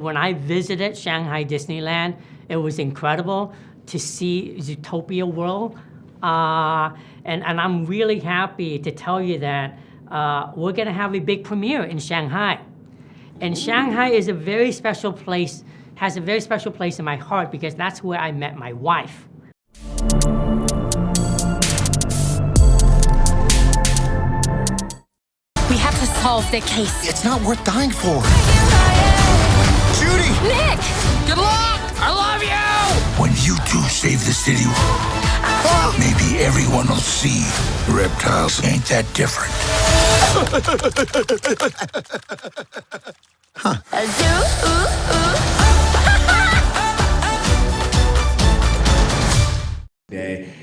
When I visited Shanghai Disneyland, it was incredible to see Zootopia World. And I'm really happy to tell you that we're gonna have a big premiere in Shanghai. And Shanghai is a very special place, has a very special place in my heart because that's where I met my wife. We have to solve the case. It's not worth dying for. Judy! Nick! Good luck! I love you! When you two save the city, maybe everyone will see reptiles ain't that different.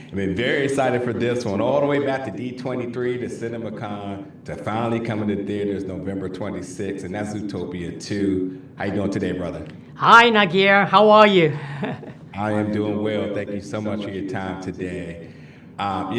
I've been very excited for this one, all the way back to D23 to CinemaCon to finally coming to theaters November 26th, and that's Zootopia 2. How you doing today, brother? Hi, Nagir. How are you? I am doing well. Thank you so much for your time today. I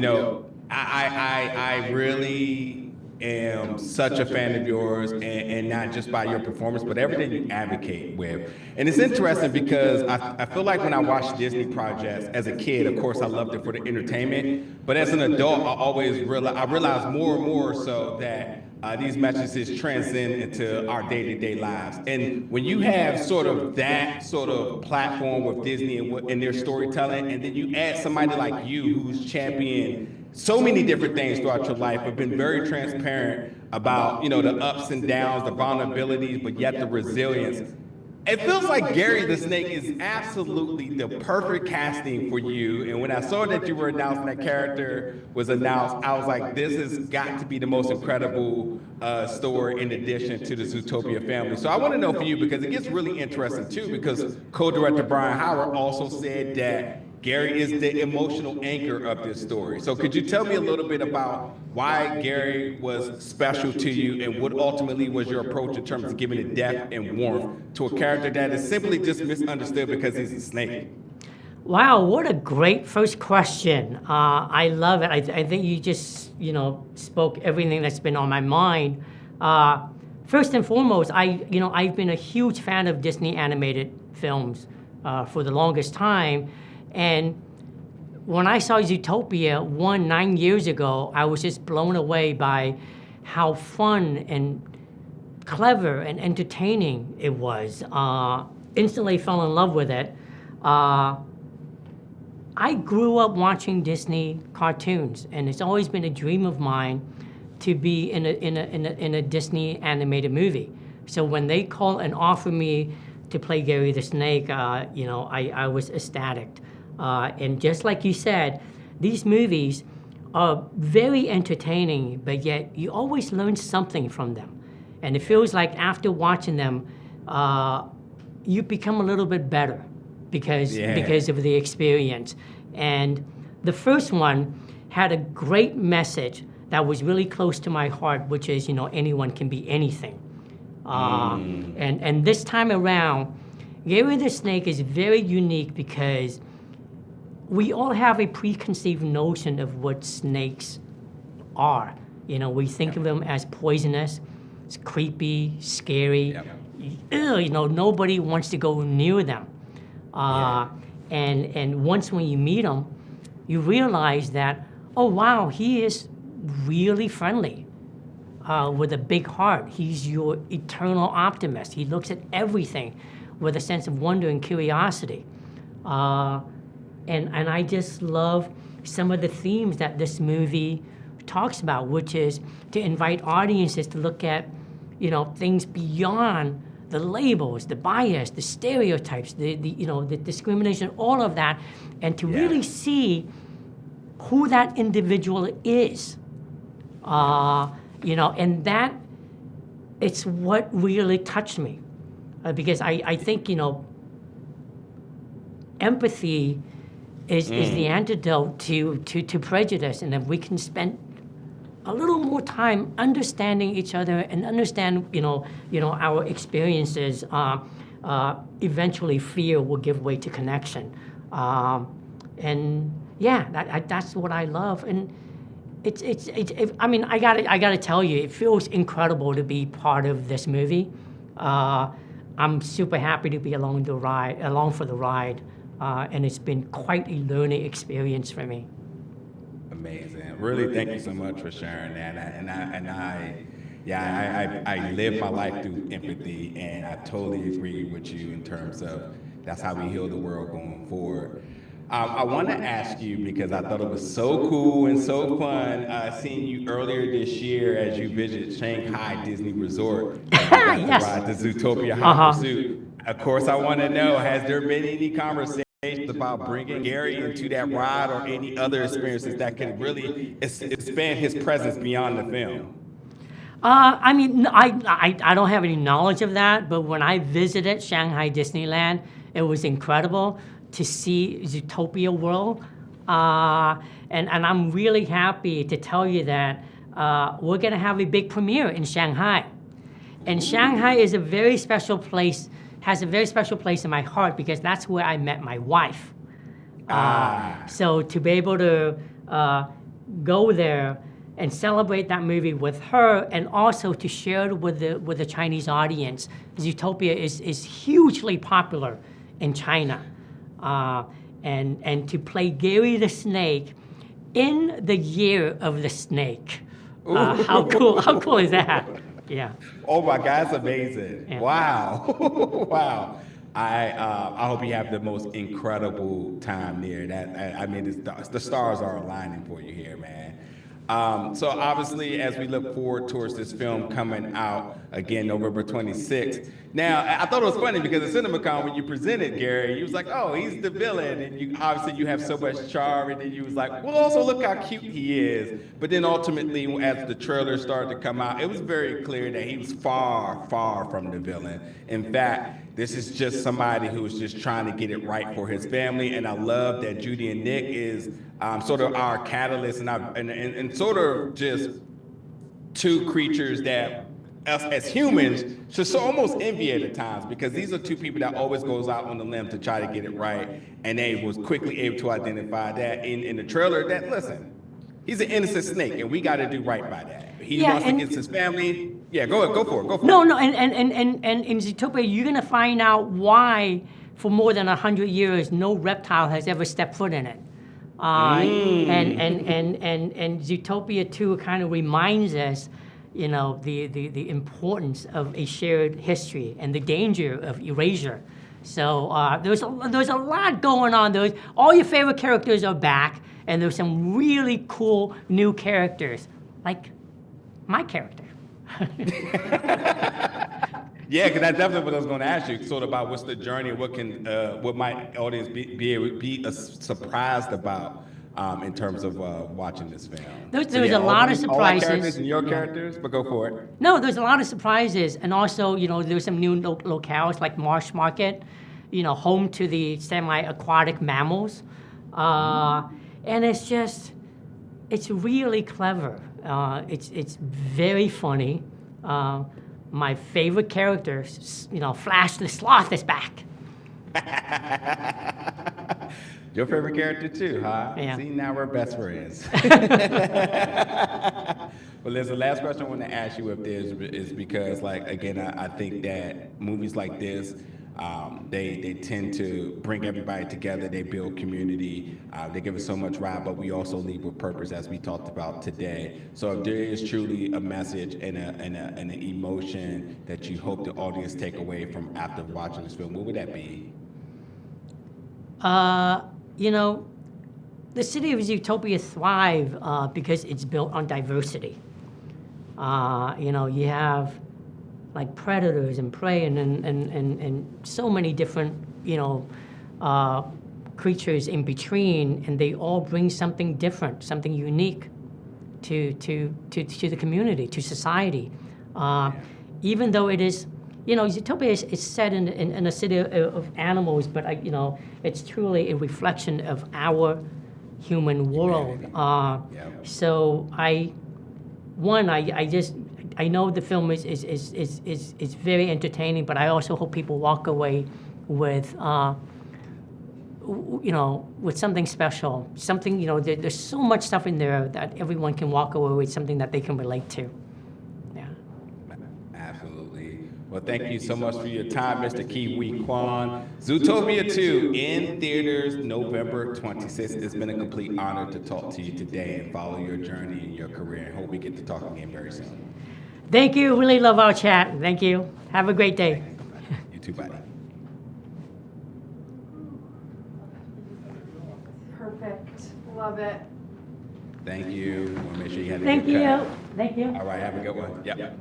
really am such a fan of yours, and not just by your performance, but everything you advocate with. And it's interesting because I feel like when I watch Disney projects as a kid, of course, I loved it for the entertainment, but as an adult, I always realize more and more so that these messages transcend into our day-to-day lives. And when you have sort of that sort of platform with Disney and their storytelling, and then you add somebody like you who's championed so many different things throughout your life, but been very transparent about, the ups and downs, the vulnerabilities, but yet the resilience. It feels like Gary the Snake is absolutely the perfect casting for you. And when I saw that you were announced, that character was announced, I was like, this has got to be the most incredible story in addition to the Zootopia family. So I want to know for you, because it gets really interesting too, because co-director Brian Howard also said that Gary is the emotional anchor of this story. So could you tell me a little bit about why Gary was special to you and what ultimately was your approach in terms of giving it depth and warmth to a character that is simply just misunderstood because he's a snake? Wow, what a great first question. I love it. I think you just, spoke everything that's been on my mind. First and foremost, I've been a huge fan of Disney animated films for the longest time. And when I saw Zootopia 9 years ago, I was just blown away by how fun and clever and entertaining it was. Instantly fell in love with it. I grew up watching Disney cartoons, and it's always been a dream of mine to be in a Disney animated movie. So when they called and offered me to play Gary the Snake, I was ecstatic. And just like you said, these movies are very entertaining, but yet you always learn something from them. And it feels like after watching them, you become a little bit better because of the experience. And the first one had a great message that was really close to my heart, which is, anyone can be anything. And this time around, Gary the Snake is very unique because we all have a preconceived notion of what snakes are. We think of them as poisonous, it's creepy, scary. Nobody wants to go near them. And once when you meet him, you realize that, oh wow, he is really friendly with a big heart. He's your eternal optimist. He looks at everything with a sense of wonder and curiosity. And I just love some of the themes that this movie talks about, which is to invite audiences to look at, things beyond the labels, the bias, the stereotypes, the discrimination, all of that, and to really see who that individual is. And that, it's what really touched me. Because I think, empathy is the antidote to prejudice, and if we can spend a little more time understanding each other and understand our experiences, eventually fear will give way to connection, and that's what I love. And I gotta tell you, it feels incredible to be part of this movie. I'm super happy to be along for the ride, and it's been quite a learning experience for me. Amazing. Really, thank you so much for sharing that. I live my life through empathy, and I totally agree with you in terms of that's how we heal the world going forward. I want to ask you, because I thought it was so cool and so fun seeing you earlier this year as you visited Shanghai Disney Resort. Yes. To ride the Zootopia Hot Pursuit. Of course, I want to know, has there been any conversations about bringing Gary into that ride or any other experiences that could really expand his presence beyond the film? I mean, I don't have any knowledge of that, but when I visited Shanghai Disneyland, it was incredible to see Zootopia World. And I'm really happy to tell you that we're going to have a big premiere in Shanghai. And Shanghai is a very special place, has a very special place in my heart because that's where I met my wife. So to be able to go there and celebrate that movie with her, and also to share it with the Chinese audience. Zootopia is hugely popular in China, and to play Gary the Snake in the year of the snake. How cool is that? Yeah. Oh my God, that's amazing! Yeah. Wow, wow. I hope you have the most incredible time there. I mean, the stars are aligning for you here, man. So obviously, as we look forward towards this film coming out again November 26th. Now, I thought it was funny because at CinemaCon, when you presented Gary, you was like, "Oh, he's the villain," and you obviously have so much charm, and then you was like, "Well, also look how cute he is." But then ultimately, as the trailer started to come out, it was very clear that he was far, far from the villain. In fact, this is just somebody who is just trying to get it right for his family, and I love that Judy and Nick is sort of our catalyst and sort of just two creatures that us as humans should so almost envy at times, because these are two people that always goes out on the limb to try to get it right, and they was quickly able to identify that in the trailer that, listen, he's an innocent snake, and we got to do right by that. He wants to get his family. Yeah, go for it. No, and in Zootopia, you're gonna find out why for more than 100 years no reptile has ever stepped foot in it. And Zootopia 2 kind of reminds us, you know, the importance of a shared history and the danger of erasure. So there's a lot going on. All your favorite characters are back, and there's some really cool new characters, like my character. Yeah, because that's definitely what I was going to ask you, sort of about what's the journey, what might audience be surprised about in terms of watching this film. There's a lot of surprises. All characters and your characters, but go for it. No, there's a lot of surprises, and also, you know, there's some new locales like Marsh Market, you know, home to the semi-aquatic mammals, and it's really clever. It's very funny. My favorite character, you know, Flash the Sloth is back. Your favorite character too, huh? Yeah. See, now we're best friends. Well, there's the last question I want to ask you is because, like, again, I think that movies like this, they tend to bring everybody together. They build community. They give us so much ride, but we also lead with purpose, as we talked about today. So if there is truly a message and an emotion that you hope the audience take away from after watching this film, what would that be? You know, the city of Zootopia thrive because it's built on diversity. You know, you have like predators and prey and so many different, you know, creatures in between, and they all bring something different, something unique to the community, to society. Even though it is, you know, Zootopia is set in a city of animals, but you know, it's truly a reflection of our human world. So I know the film is very entertaining, but I also hope people walk away with, you know, with something special. Something, you know, there's so much stuff in there that everyone can walk away with something that they can relate to. Yeah. Absolutely. Well, But thank you so much for your time, Mr. Ke Huy Quan. Zootopia 2 in theaters November 26th. It's been a complete honor to talk to you today and follow your journey and your career. And hope we get to talk again very soon. Thank you. Really love our chat. Thank you. Have a great day. You too, buddy. Perfect. Love it. Thank you. Want to make sure you had a Thank good cut. you. Thank you. All right, have a good one. Yep.